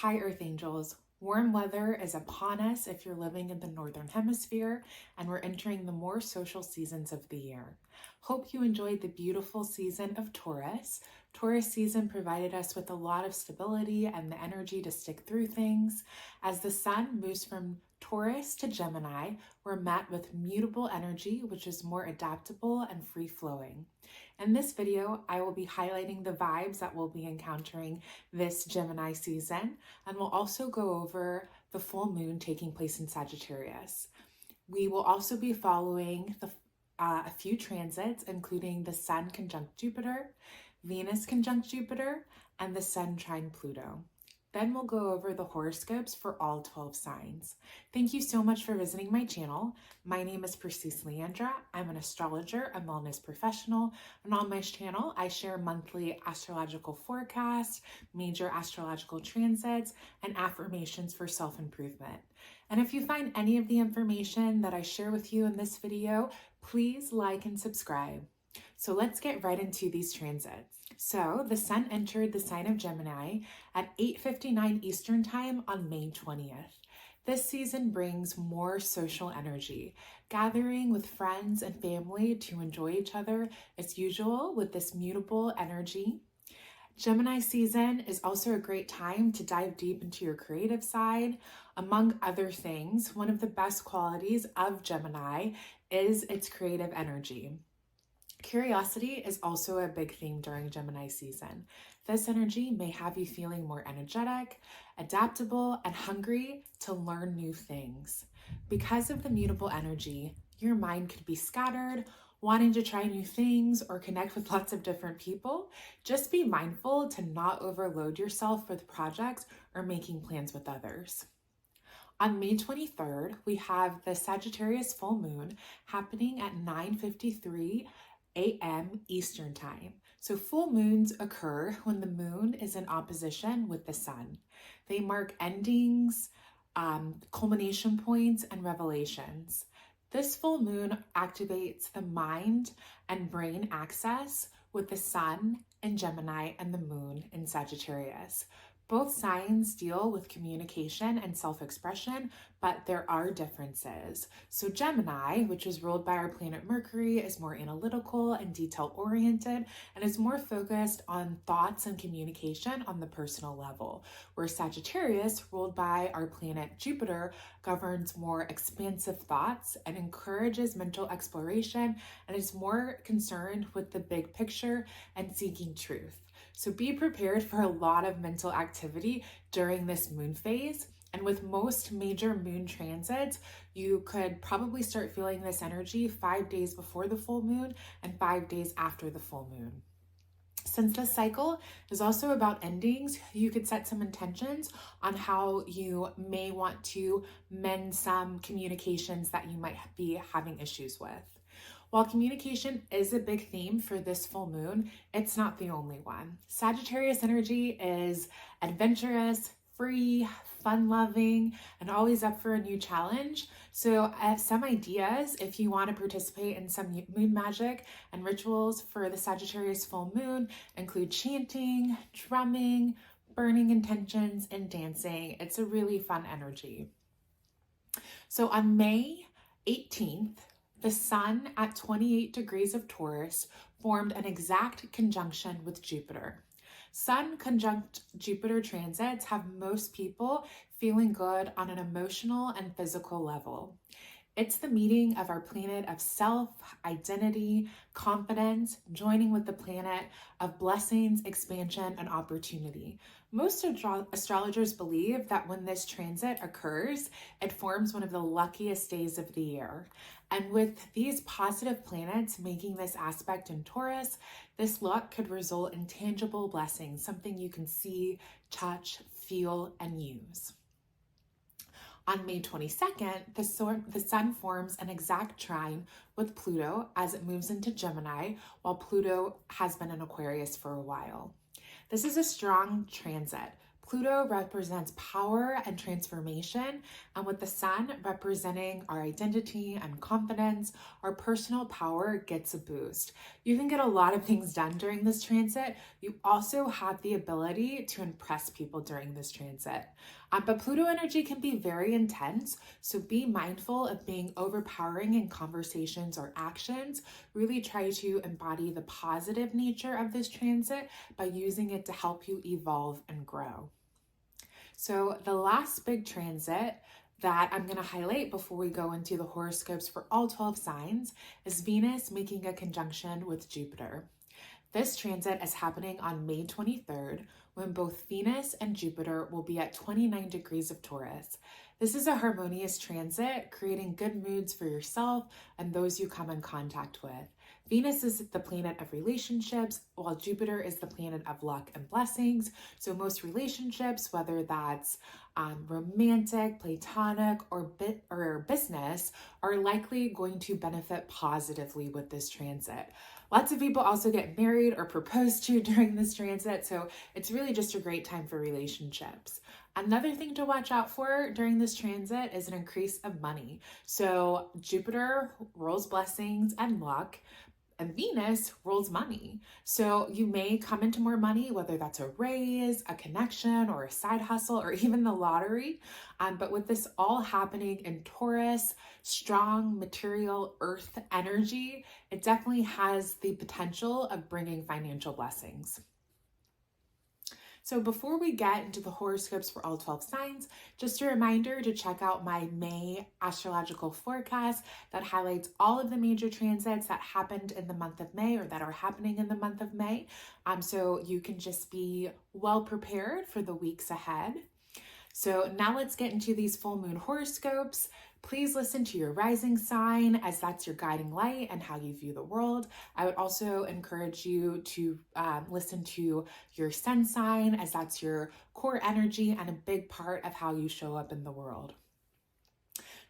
Hi, Earth Angels. Warm weather is upon us if you're living in the Northern Hemisphere, and we're entering the more social seasons of the year. Hope you enjoyed the beautiful season of Taurus. Taurus season provided us with a lot of stability and the energy to stick through things. As the sun moves from Taurus to Gemini, we're met with mutable energy, which is more adaptable and free-flowing. In this video, I will be highlighting the vibes that we'll be encountering this Gemini season, and we'll also go over the full moon taking place in Sagittarius. We will also be following a few transits, including the Sun conjunct Jupiter, Venus conjunct Jupiter, and the Sun trine Pluto. Then we'll go over the horoscopes for all 12 signs. Thank you so much for visiting my channel. My name is Pisces Leandra. I'm an astrologer, a wellness professional, and on my channel, I share monthly astrological forecasts, major astrological transits, and affirmations for self-improvement. And if you find any of the information that I share with you in this video, please like and subscribe. So let's get right into these transits. So the sun entered the sign of Gemini at 8:59 Eastern Time on May 20th. This season brings more social energy, gathering with friends and family to enjoy each other as usual with this mutable energy. Gemini season is also a great time to dive deep into your creative side. Among other things, one of the best qualities of Gemini is its creative energy. Curiosity is also a big theme during Gemini season. This energy may have you feeling more energetic, adaptable, and hungry to learn new things. Because of the mutable energy, your mind could be scattered, wanting to try new things or connect with lots of different people. Just be mindful to not overload yourself with projects or making plans with others. On May 23rd, we have the Sagittarius Full Moon happening at 9:53 a.m. Eastern Time. So full moons occur when the moon is in opposition with the sun. They mark endings, culmination points, and revelations. This full moon activates the mind and brain axis with the sun in Gemini and the moon in Sagittarius. Both signs deal with communication and self-expression, but there are differences. So Gemini, which is ruled by our planet Mercury, is more analytical and detail-oriented and is more focused on thoughts and communication on the personal level, where Sagittarius, ruled by our planet Jupiter, governs more expansive thoughts and encourages mental exploration and is more concerned with the big picture and seeking truth. So be prepared for a lot of mental activity during this moon phase. And with most major moon transits, you could probably start feeling this energy 5 days before the full moon and 5 days after the full moon. Since this cycle is also about endings, you could set some intentions on how you may want to mend some communications that you might be having issues with. While communication is a big theme for this full moon, it's not the only one. Sagittarius energy is adventurous, free, fun-loving, and always up for a new challenge. So I have some ideas if you want to participate in some moon magic and rituals for the Sagittarius full moon include chanting, drumming, burning intentions, and dancing. It's a really fun energy. So on May 18th, the sun at 28 degrees of Taurus formed an exact conjunction with Jupiter. Sun conjunct Jupiter transits have most people feeling good on an emotional and physical level. It's the meeting of our planet of self, identity, confidence, joining with the planet of blessings, expansion, and opportunity. Most astrologers believe that when this transit occurs, it forms one of the luckiest days of the year. And with these positive planets making this aspect in Taurus, this luck could result in tangible blessings, something you can see, touch, feel, and use. On May 22nd, the sun forms an exact trine with Pluto as it moves into Gemini, while Pluto has been in Aquarius for a while. This is a strong transit, Pluto represents power and transformation, and with the sun representing our identity and confidence, our personal power gets a boost. You can get a lot of things done during this transit. You also have the ability to impress people during this transit. But Pluto energy can be very intense, so be mindful of being overpowering in conversations or actions. Really try to embody the positive nature of this transit by using it to help you evolve and grow. So the last big transit that I'm going to highlight before we go into the horoscopes for all 12 signs is Venus making a conjunction with Jupiter. This transit is happening on May 23rd, when both Venus and Jupiter will be at 29 degrees of Taurus. This is a harmonious transit, creating good moods for yourself and those you come in contact with. Venus is the planet of relationships, while Jupiter is the planet of luck and blessings. So most relationships, whether that's romantic, platonic, or business, are likely going to benefit positively with this transit. Lots of people also get married or proposed to during this transit, so it's really just a great time for relationships. Another thing to watch out for during this transit is an increase of money. So Jupiter rules blessings and luck, and Venus rules money. So you may come into more money, whether that's a raise, a connection, or a side hustle, or even the lottery. But with this all happening in Taurus, strong material earth energy, it definitely has the potential of bringing financial blessings. So before we get into the horoscopes for all 12 signs, just a reminder to check out my May astrological forecast that highlights all of the major transits that happened in the month of May or that are happening in the month of May. So you can just be well prepared for the weeks ahead. So now let's get into these full moon horoscopes. Please listen to your rising sign, as that's your guiding light and how you view the world. I would also encourage you to listen to your sun sign, as that's your core energy and a big part of how you show up in the world.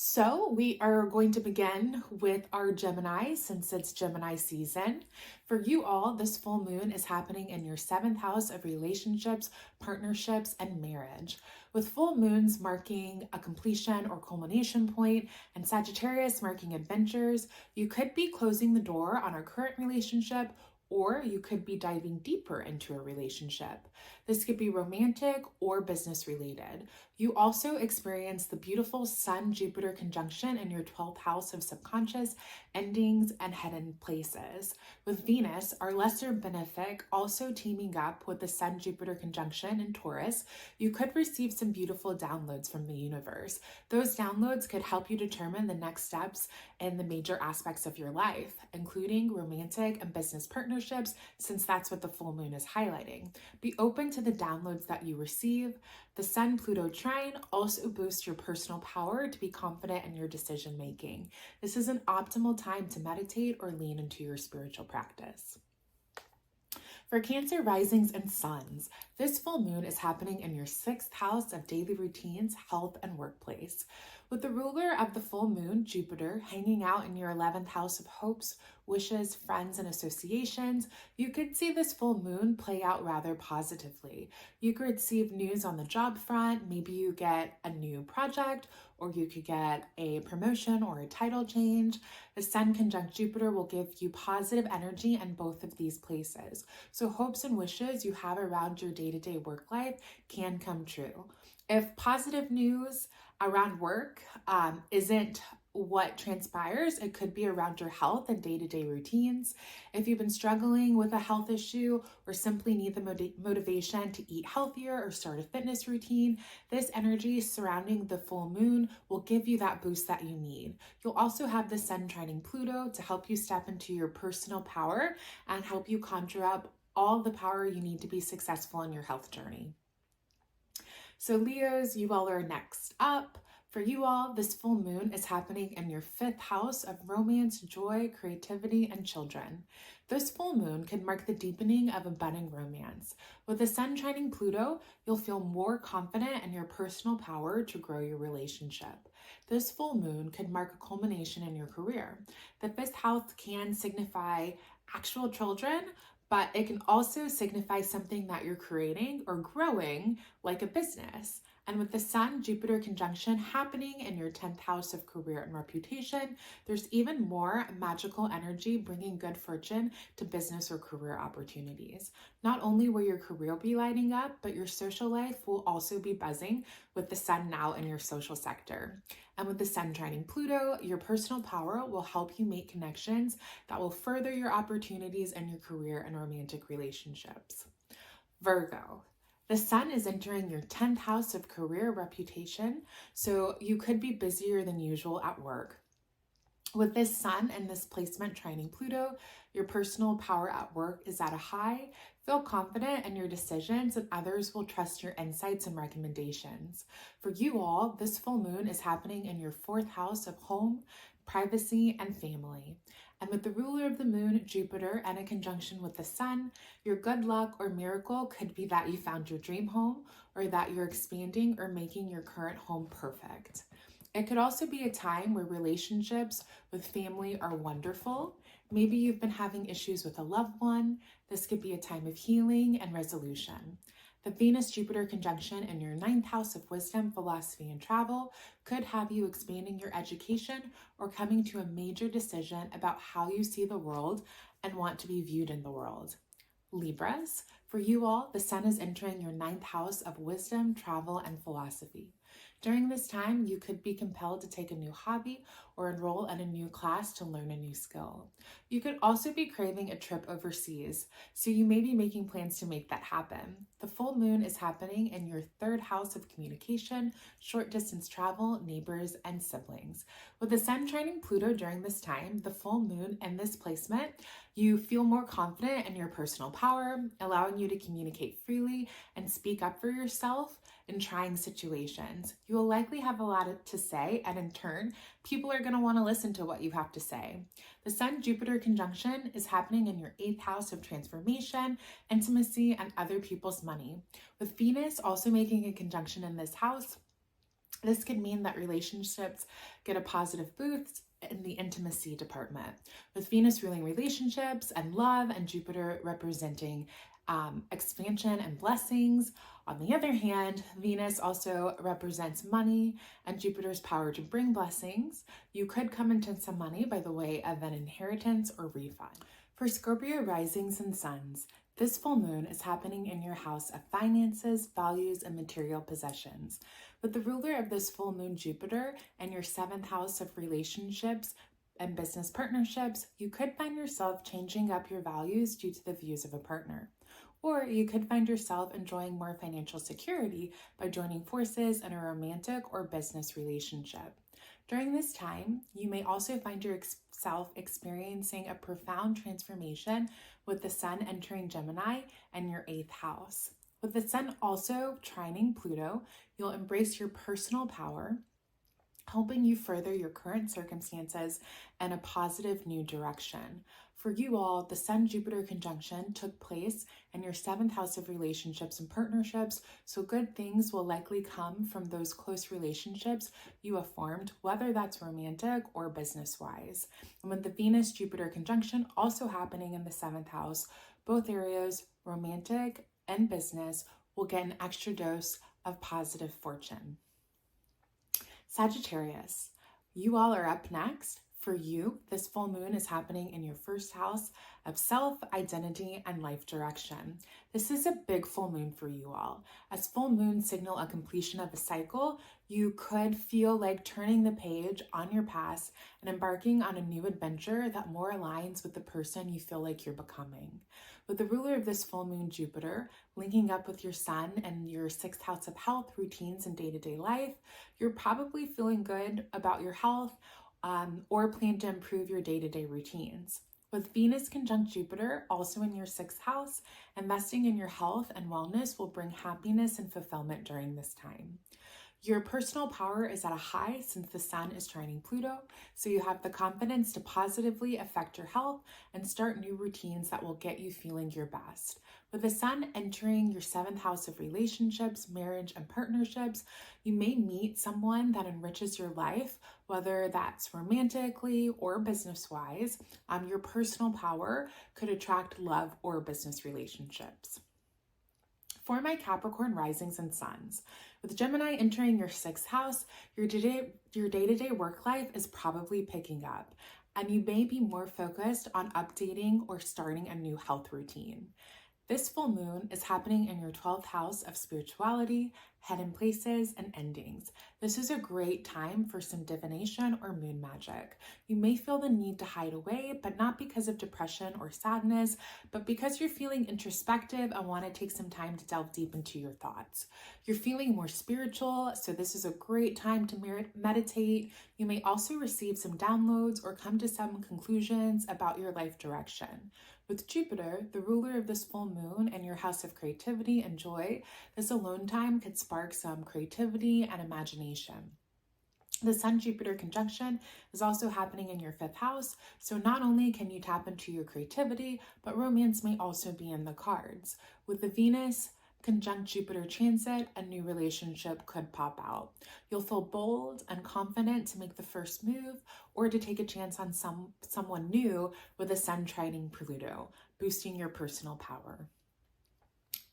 So we are going to begin with our Gemini, since it's Gemini season. For you all, this full moon is happening in your 7th house of relationships, partnerships, and marriage. With full moons marking a completion or culmination point, and Sagittarius marking adventures, you could be closing the door on a current relationship, or you could be diving deeper into a relationship. This could be romantic or business related. You also experience the beautiful Sun-Jupiter conjunction in your 12th house of subconscious endings and hidden places. With Venus, our lesser benefic, also teaming up with the Sun-Jupiter conjunction in Taurus, you could receive some beautiful downloads from the universe. Those downloads could help you determine the next steps in the major aspects of your life, including romantic and business partnerships, since that's what the full moon is highlighting. Be open to the downloads that you receive. The Sun-Pluto trine also boosts your personal power to be confident in your decision making. This is an optimal time to meditate or lean into your spiritual practice. For Cancer risings and suns, this full moon is happening in your 6th house of daily routines, health, and workplace. With the ruler of the full moon, Jupiter, hanging out in your 11th house of hopes, wishes, friends, and associations, you could see this full moon play out rather positively. You could receive news on the job front. Maybe you get a new project, or you could get a promotion or a title change. The Sun conjunct Jupiter will give you positive energy in both of these places. So hopes and wishes you have around your day-to-day work life can come true. If positive news around work isn't what transpires, it could be around your health and day-to-day routines. If you've been struggling with a health issue or simply need the motivation to eat healthier or start a fitness routine, this energy surrounding the full moon will give you that boost that you need. You'll also have the Sun trining Pluto to help you step into your personal power and help you conjure up all the power you need to be successful in your health journey. So Leos, you all are next up. For you all, this full moon is happening in your 5th house of romance, joy, creativity, and children. This full moon can mark the deepening of a budding romance. With the Sun trining Pluto, you'll feel more confident in your personal power to grow your relationship. This full moon could mark a culmination in your career. The 5th house can signify actual children, but it can also signify something that you're creating or growing, like a business. And with the Sun-Jupiter conjunction happening in your 10th house of career and reputation, there's even more magical energy bringing good fortune to business or career opportunities. Not only will your career be lighting up, but your social life will also be buzzing with the Sun now in your social sector. And with the Sun trining Pluto, your personal power will help you make connections that will further your opportunities in your career and romantic relationships. Virgo. The Sun is entering your 10th house of career reputation, so you could be busier than usual at work. With this Sun and this placement trining Pluto, your personal power at work is at a high. Feel confident in your decisions and others will trust your insights and recommendations. For you all, this full moon is happening in your 4th house of home, privacy, and family. And with the ruler of the moon, Jupiter, and a conjunction with the Sun, your good luck or miracle could be that you found your dream home or that you're expanding or making your current home perfect. It could also be a time where relationships with family are wonderful. Maybe you've been having issues with a loved one. This could be a time of healing and resolution. The Venus-Jupiter conjunction in your 9th house of wisdom, philosophy, and travel could have you expanding your education or coming to a major decision about how you see the world and want to be viewed in the world. Libras, for you all, the Sun is entering your 9th house of wisdom, travel, and philosophy. During this time, you could be compelled to take a new hobby or enroll in a new class to learn a new skill. You could also be craving a trip overseas, so you may be making plans to make that happen. The full moon is happening in your 3rd house of communication, short distance travel, neighbors, and siblings. With the Sun trining Pluto during this time, the full moon and this placement, you feel more confident in your personal power, allowing you to communicate freely and speak up for yourself in trying situations. You will likely have a lot to say, and in turn, people are going to want to listen to what you have to say. The Sun-Jupiter conjunction is happening in your 8th house of transformation, intimacy, and other people's money. With Venus also making a conjunction in this house, this could mean that relationships get a positive boost in the intimacy department. With Venus ruling relationships and love, and Jupiter representing expansion and blessings. On the other hand, Venus also represents money and Jupiter's power to bring blessings. You could come into some money by the way of an inheritance or refund. For Scorpio risings and suns, this full moon is happening in your house of finances, values, and material possessions. With the ruler of this full moon, Jupiter, and your 7th house of relationships and business partnerships, you could find yourself changing up your values due to the views of a partner. Or you could find yourself enjoying more financial security by joining forces in a romantic or business relationship. During this time, you may also find yourself experiencing a profound transformation with the Sun entering Gemini and your 8th house. With the Sun also trining Pluto, you'll embrace your personal power, helping you further your current circumstances in a positive new direction. For you all, the Sun-Jupiter conjunction took place in your 7th house of relationships and partnerships, so good things will likely come from those close relationships you have formed, whether that's romantic or business-wise. And with the Venus-Jupiter conjunction also happening in the 7th house, both areas, romantic and business, will get an extra dose of positive fortune. Sagittarius, you all are up next. For you, this full moon is happening in your 1st house of self, identity, and life direction. This is a big full moon for you all. As full moons signal a completion of a cycle, you could feel like turning the page on your past and embarking on a new adventure that more aligns with the person you feel like you're becoming. With the ruler of this full moon, Jupiter, linking up with your Sun and your 6th house of health, routines, and day-to-day life, you're probably feeling good about your health or plan to improve your day-to-day routines. With Venus conjunct Jupiter, also in your 6th house, investing in your health and wellness will bring happiness and fulfillment during this time. Your personal power is at a high since the sun is trining Pluto, so you have the confidence to positively affect your health and start new routines that will get you feeling your best. With the sun entering your 7th house of relationships, marriage, and partnerships, you may meet someone that enriches your life, whether that's romantically or business-wise. Your personal power could attract love or business relationships. For my Capricorn risings and suns, with Gemini entering your 6th house, your day-to-day work life is probably picking up, and you may be more focused on updating or starting a new health routine. This full moon is happening in your 12th house of spirituality, hidden places, and endings. This is a great time for some divination or moon magic. You may feel the need to hide away, but not because of depression or sadness, but because you're feeling introspective and want to take some time to delve deep into your thoughts. You're feeling more spiritual, so this is a great time to meditate. You may also receive some downloads or come to some conclusions about your life direction. With Jupiter, the ruler of this full moon, in your house of creativity and joy, this alone time could spark some creativity and imagination. The Sun-Jupiter conjunction is also happening in your 5th house, so not only can you tap into your creativity, but romance may also be in the cards. With the Venus Conjunct Jupiter transit, a new relationship could pop out. You'll feel bold and confident to make the first move or to take a chance on someone new with the sun trining Pluto, boosting your personal power.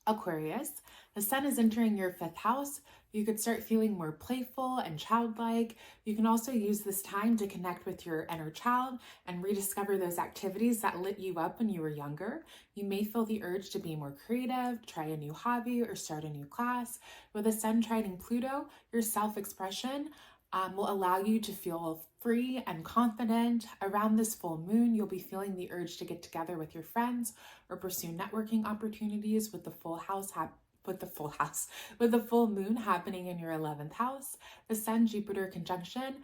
Aquarius, the sun is entering your 5th house. You could start feeling more playful and childlike. You can also use this time to connect with your inner child and rediscover those activities that lit you up when you were younger. You may feel the urge to be more creative, try a new hobby, or start a new class. With the sun trining Pluto, your self-expression will allow you to feel free and confident. Around this full moon, you'll be feeling the urge to get together with your friends or pursue networking opportunities with the full moon happening in your 11th house. The Sun-Jupiter conjunction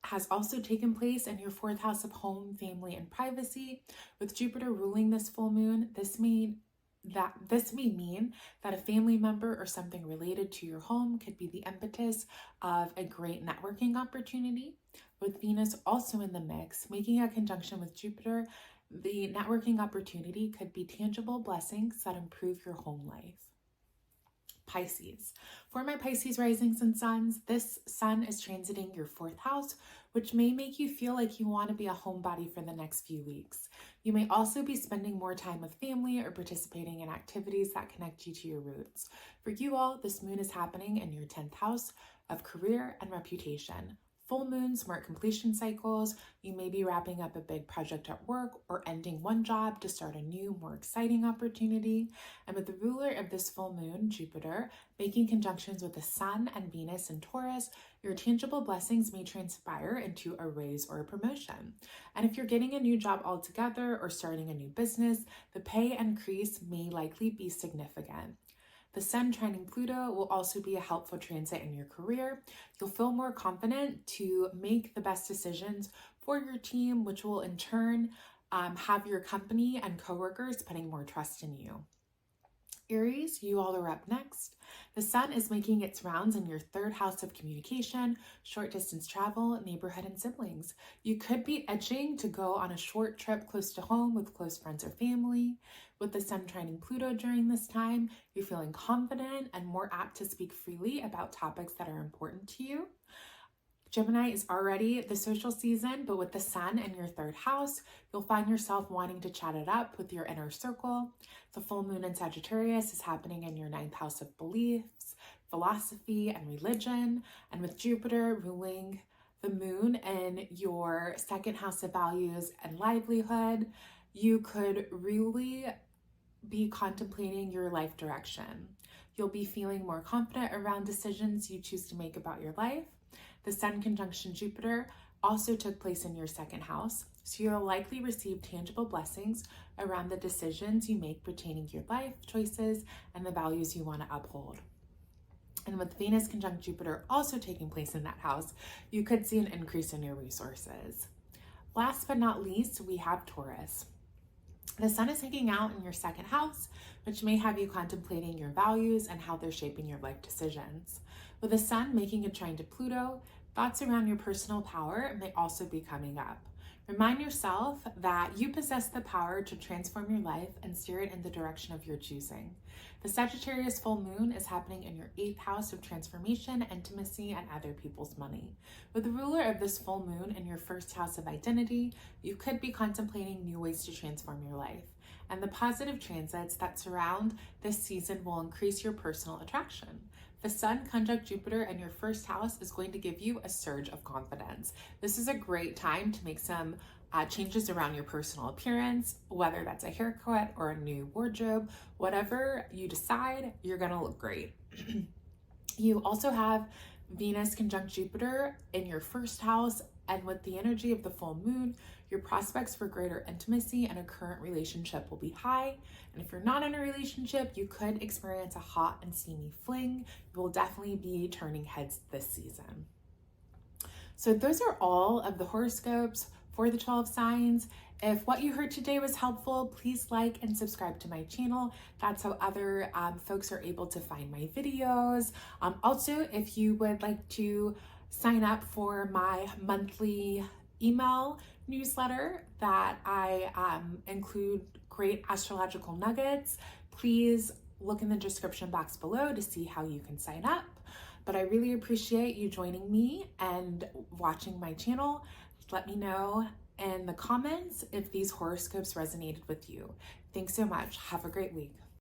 has also taken place in your 4th house of home, family, and privacy. With Jupiter ruling this full moon, this may mean that a family member or something related to your home could be the impetus of a great networking opportunity. With Venus also in the mix, making a conjunction with Jupiter, the networking opportunity could be tangible blessings that improve your home life. Pisces. For my Pisces risings and suns, this sun is transiting your 4th house, which may make you feel like you want to be a homebody for the next few weeks. You may also be spending more time with family or participating in activities that connect you to your roots. For you all, this moon is happening in your 10th house of career and reputation. Full moons mark completion cycles. You may be wrapping up a big project at work or ending one job to start a new, more exciting opportunity. And with the ruler of this full moon, Jupiter, making conjunctions with the Sun and Venus in Taurus, your tangible blessings may transpire into a raise or a promotion. And if you're getting a new job altogether or starting a new business, the pay increase may likely be significant. The sun trining Pluto will also be a helpful transit in your career. You'll feel more confident to make the best decisions for your team, which will in turn have your company and coworkers putting more trust in you. Aries, you all are up next. The sun is making its rounds in your 3rd house of communication, short distance travel, neighborhood, and siblings. You could be edging to go on a short trip close to home with close friends or family. With the sun trining Pluto during this time, you're feeling confident and more apt to speak freely about topics that are important to you. Gemini is already the social season, but with the sun in your 3rd house, you'll find yourself wanting to chat it up with your inner circle. The full moon in Sagittarius is happening in your 9th house of beliefs, philosophy, and religion. And with Jupiter ruling the moon in your 2nd house of values and livelihood, you could really be contemplating your life direction. You'll be feeling more confident around decisions you choose to make about your life. The Sun conjunction Jupiter also took place in your 2nd house, so you'll likely receive tangible blessings around the decisions you make pertaining to your life choices and the values you want to uphold. And with Venus conjunct Jupiter also taking place in that house, you could see an increase in your resources. Last but not least, we have Taurus. The sun is hanging out in your second house, which may have you contemplating your values and how they're shaping your life decisions. With the sun making a trine to Pluto, thoughts around your personal power may also be coming up. Remind yourself that you possess the power to transform your life and steer it in the direction of your choosing. The Sagittarius full moon is happening in your 8th house of transformation, intimacy, and other people's money. With the ruler of this full moon in your 1st house of identity, you could be contemplating new ways to transform your life. And the positive transits that surround this season will increase your personal attraction. The sun conjunct Jupiter in your 1st house is going to give you a surge of confidence. This is a great time to make some changes around your personal appearance, whether that's a haircut or a new wardrobe. Whatever you decide, you're gonna look great. You also have Venus conjunct Jupiter in your 1st house, and with the energy of the full moon, your prospects for greater intimacy and a current relationship will be high. And if you're not in a relationship, you could experience a hot and steamy fling. You will definitely be turning heads this season. So those are all of the horoscopes for the 12 signs. If what you heard today was helpful, please like and subscribe to my channel. That's how other folks are able to find my videos. Also, if you would like to sign up for my monthly email newsletter that I include great astrological nuggets, please look in the description box below to see how you can sign up. But I really appreciate you joining me and watching my channel. Let me know in the comments if these horoscopes resonated with you. Thanks so much. Have a great week.